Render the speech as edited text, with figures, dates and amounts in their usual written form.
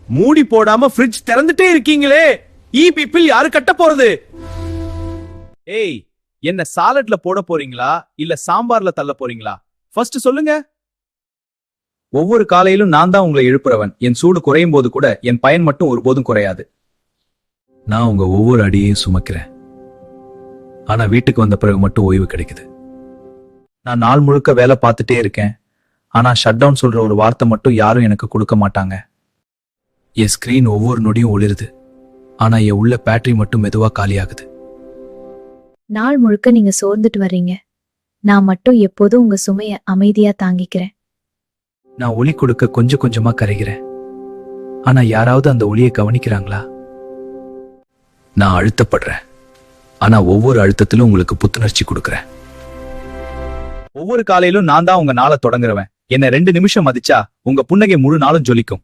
மூடி போடாம ஃப்ரிட்ஜ் திறந்துட்டே இருக்கீங்களே, ஈபி பில் யாரு கட்ட போறது? ஏய், என்ன சாலட்ல போட போறீங்களா இல்ல சாம்பார்ல தள்ள போறீங்களா? ஃபர்ஸ்ட் சொல்லுங்க. ஒவ்வொரு காலையிலும் நான் தான் உங்களை எழுப்புறவன். என் சூடு குறையும் போது கூட என் பயன் மட்டும் ஒருபோதும் குறையாது. நான் உங்க ஒவ்வொரு அடியையும் சுமக்கிறேன். ஆனா வீட்டுக்கு வந்த பிறகு மட்டும் ஓய்வு கிடைக்குது. நான் நாள் முழுக்க வேலை பார்த்துட்டே இருக்கேன். ஆனா ஷட் டவுன் சொல்ற ஒரு வார்த்தை மட்டும் யாரும் எனக்கு கொடுக்க மாட்டாங்க. என் ஸ்கிரீன் ஒவ்வொரு நொடியும் ஒளிருது. ஆனா என் உள்ள பேட்டரி மட்டும் மெதுவா காலியாகுது. நாள் முழுக்க நீங்க சோர்ந்துட்டு வர்றீங்க. நான் மட்டும் எப்போதும் உங்க சுமைய அமைதியா தாங்கிக்கிறேன். நான் ஒளி கொடுக்க கொஞ்சம் கொஞ்சமா கரைகிறேன். ஆனா யாராவது அந்த ஒளியை கவனிக்கிறாங்களா? நான் அழுத்தப்படுறேன். ஆனா ஒவ்வொரு அழுத்தத்திலும் உங்களுக்கு புத்துணர்ச்சி கொடுக்கறேன். ஒவ்வொரு காலையிலும் நான் தான் உங்க நாளை தொடங்குறவன். என்ன 2 நிமிஷம் மதிச்சா உங்க புன்னகை முழு நாளும் ஜொலிக்கும்.